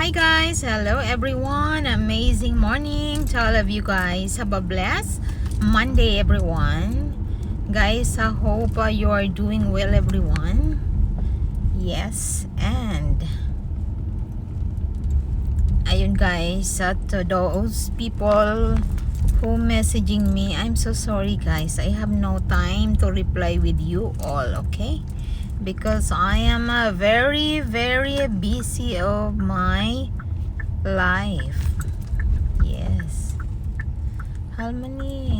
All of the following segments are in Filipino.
Hi guys, hello everyone, amazing morning to all of you guys. Have a blessed Monday everyone. Guys, I hope you are doing well everyone. Yes, and ayun guys, to those people who messaging me, I'm so sorry guys, I have no time to reply with you all, okay? Because I am very busy of my life. Yes. Halmani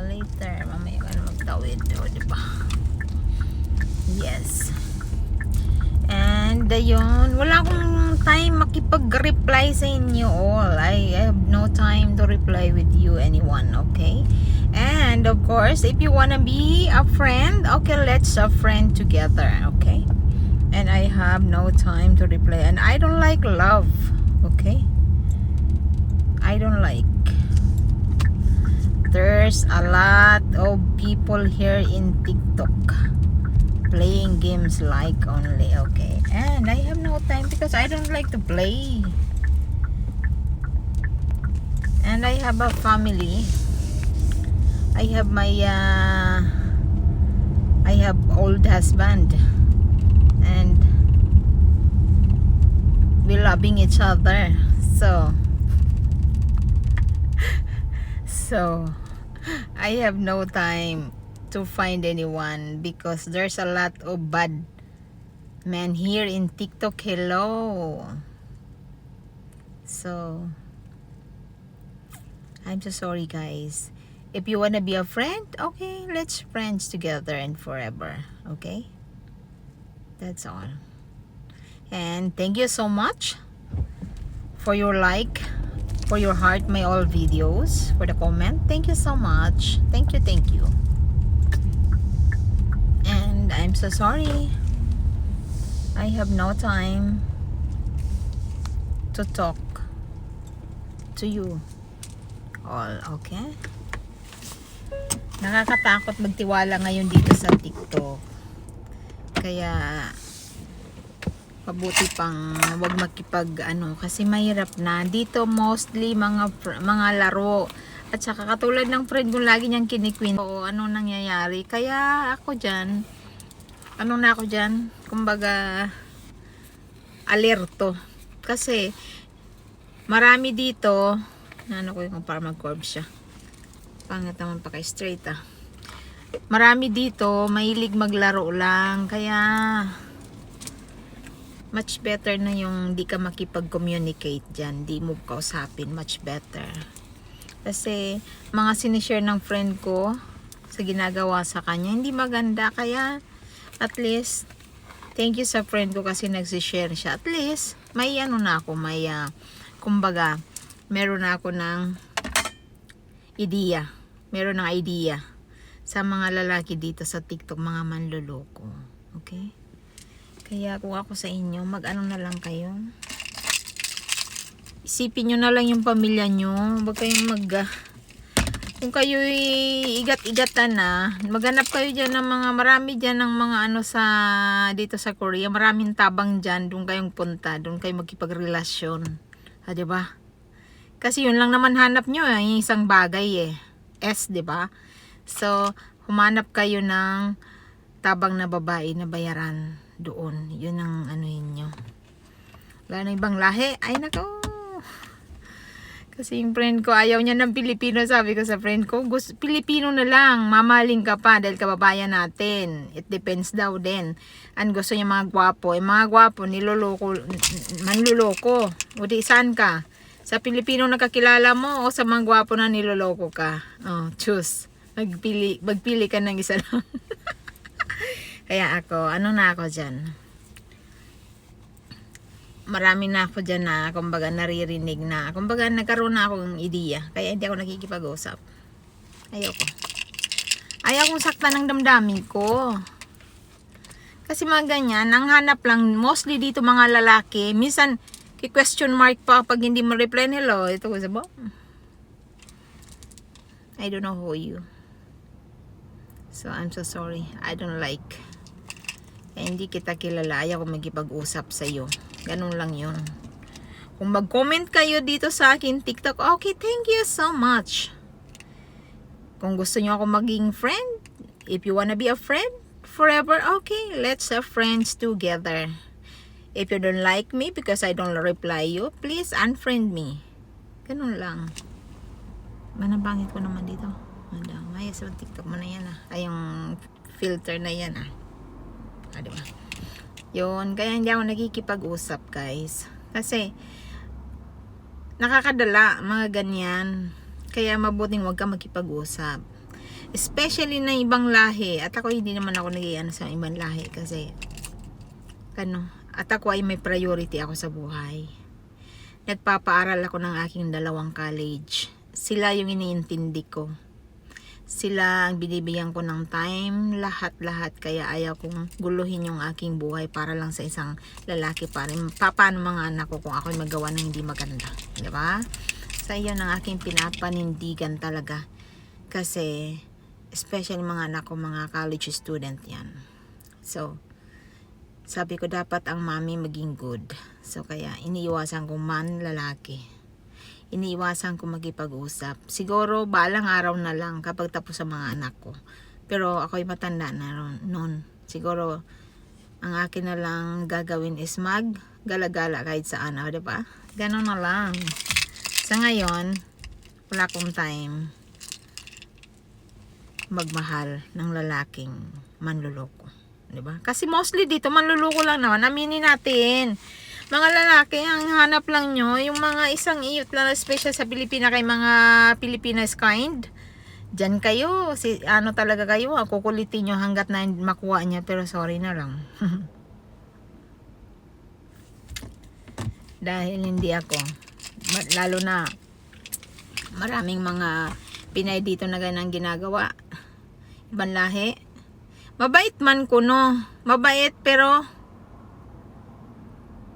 later mamaya ka na magtawid, o diba? Yes. And ayun, wala akong time makipag-reply sa inyo all. I have no time to reply with you anyone, okay? And of course, if you wanna be a friend, okay, let's a friend together, okay? And I have no time to reply, and I don't like love, okay? I don't like. There's a lot of people here in TikTok playing games like only, okay? And I have no time because I don't like to play. And I have a family. I have my I have old husband, and we loving each other. So I have no time to find anyone because there's a lot of bad men here in TikTok. Hello. So I'm so sorry guys. If you wanna be a friend, okay, let's friends together and forever, okay? That's all. And thank you so much for your like, for your heart my all videos, for the comment. Thank you so much. Thank you. And I'm so sorry, I have no time to talk to you all, okay? Nakakatakot magtiwala ngayon dito sa TikTok, kaya mabuti pang wag makipag kasi mahirap na dito. Mostly mga laro, at saka katulad ng friend ko lagi niyang kinikwento o ano nangyayari, kaya ako dyan kumbaga alerto, kasi marami dito ko yung para mag-curve siya, pangit naman pa kay straight marami dito mahilig maglaro lang, kaya much better na yung di ka makipag-communicate dyan, di mo kausapin, much better. Kasi mga sinishare ng friend ko sa ginagawa sa kanya, hindi maganda, kaya at least thank you sa friend ko kasi nagsishare siya, at least may na ako, may kumbaga meron na ako ng idea, sa mga lalaki dito sa TikTok, mga manloloko, okay? Kaya kung ako sa inyo, mag-ano na lang kayo, isipin nyo na lang yung pamilya nyo, wag kayong kung kayo igat-igatan na, maghanap kayo dyan ng mga, marami dyan ng mga sa dito sa Korea, maraming tabang dyan, doon kayong punta, doon kayo magkipagrelasyon, diba? Kasi yun lang naman hanap nyo, yung isang bagay diba? So humanap kayo ng tabang na babae na bayaran doon, yun ang nyo. Wala na ibang lahi, ay nako. Kasi yung friend ko ayaw niya ng Pilipino, sabi ko sa friend ko, gusto Pilipino na lang, mamaling ka pa dahil kababayan natin, it depends daw din. Ang gusto niya mga gwapo, mga gwapo manluloko, o di saan ka? Sa Pilipino nakakilala mo o sa mga gwapo na niloloko ka? Choose, magpili ka ng isa lang. Kaya ako, na ako dyan, marami na ako dyan na kumbaga naririnig na, kumbaga nagkaroon na akong ideya, kaya hindi ako nakikipag-usap. Ayaw kong saktan ng damdamin ko, kasi mga ganyan ang hanap lang mostly dito mga lalaki. Minsan question mark pa pag hindi mo reply, hello, ito ko ba? I don't know who you, so I'm so sorry, I don't like. Hindi kita kilala, ayaw ko magipag-usap sa iyo. Ganun lang yun. Kung mag-comment kayo dito sa akin TikTok, okay, thank you so much. Kung gusto nyo ako maging friend, if you wanna be a friend forever, okay, let's have friends together. If you don't like me because I don't reply you, please unfriend me. Ganun lang. Manabangit ko naman dito. Ay, sa TikTok mo na yan ah. Ay, yung filter na yan ah. Ah, diba? Yun, kaya hindi ako nakikipag-usap guys. Kasi, nakakadala mga ganyan. Kaya mabuting huwag ka makipag-usap. Especially na ibang lahi. At ako hindi naman ako nag-iano sa ibang lahi kasi at ako ay may priority ako sa buhay. Nagpapaaral ako ng aking 2 college. Sila yung iniintindi ko. Sila ang binibigyan ko ng time, lahat-lahat. Kaya ayaw kong guluhin yung aking buhay para lang sa isang lalaki. Paano mga anak ko kung ako'y magawa ng hindi maganda. Diba? Sa iyo ng aking pinapanindigan talaga. Kasi, especially mga anak ko, mga college student yan. So, sabi ko dapat ang mami maging good. So kaya iniiwasan ko man lalaki. Iniiwasan ko magipag-usap. Siguro balang araw na lang kapag tapos sa mga anak ko. Pero ako'y matanda na noon. Siguro ang akin na lang gagawin is mag-gala-gala kahit saan. Diba? Ganon na lang. Sa ngayon, wala akong time magmahal ng lalaking manluloko. Diba? Kasi mostly dito manluloko lang naman, aminin natin. Mga lalaki ang hanap lang nyo yung mga isang iyot lang special sa Pilipinas kay mga Pilipinas kind. Diyan kayo, ano talaga kayo, kukulitin nyo hanggat na makuha niya, pero sorry na lang. Dahil hindi ako, lalo na maraming mga Pinay dito na ganang ginagawa, ibang lahi. Mabait man ko, no? Mabait, pero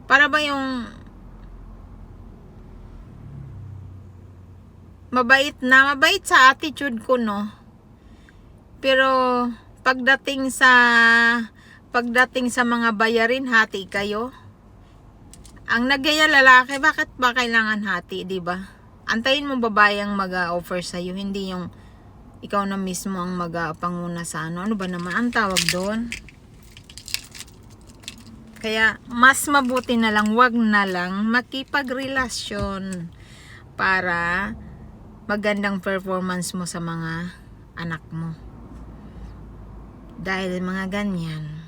para ba yung mabait sa attitude ko, no? Pero pagdating sa mga bayarin, hati kayo. Ang nagyaya lalaki, bakit ba kailangan hati, di ba? Antayin mo babae ang mag-offer sa iyo, hindi yung ikaw na mismo ang mag-panguna sa ano. Ano ba naman ang tawag doon? Kaya mas mabuti na lang, wag na lang makipagrelasyon para magandang performance mo sa mga anak mo. Dahil mga ganyan,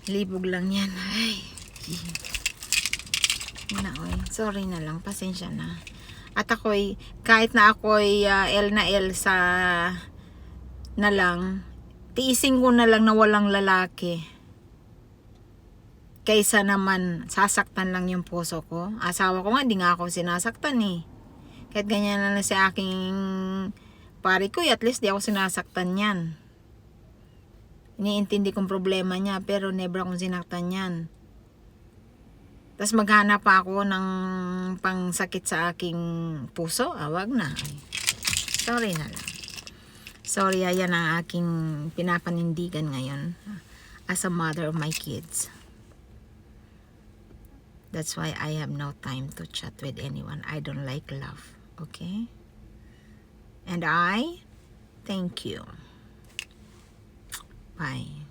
libog lang yan. Ay, sorry na lang, pasensya na. At ako'y, kahit na ako'y L na L sa na lang, tiisin ko na lang na walang lalaki. Kaysa naman, sasaktan lang yung puso ko. Asawa ko nga, di nga ako sinasaktan eh. Kahit ganyan na lang sa aking pari ko, at least di ako sinasaktan yan. Iniintindi kong problema niya, pero never akong sinaktan yan. Tapos maghanap pa ako ng pangsakit sa aking puso. Wag na. Sorry na lang. Sorry, ayan ang aking pinapanindigan ngayon as a mother of my kids. That's why I have no time to chat with anyone. I don't like love. Okay? And I thank you. Bye.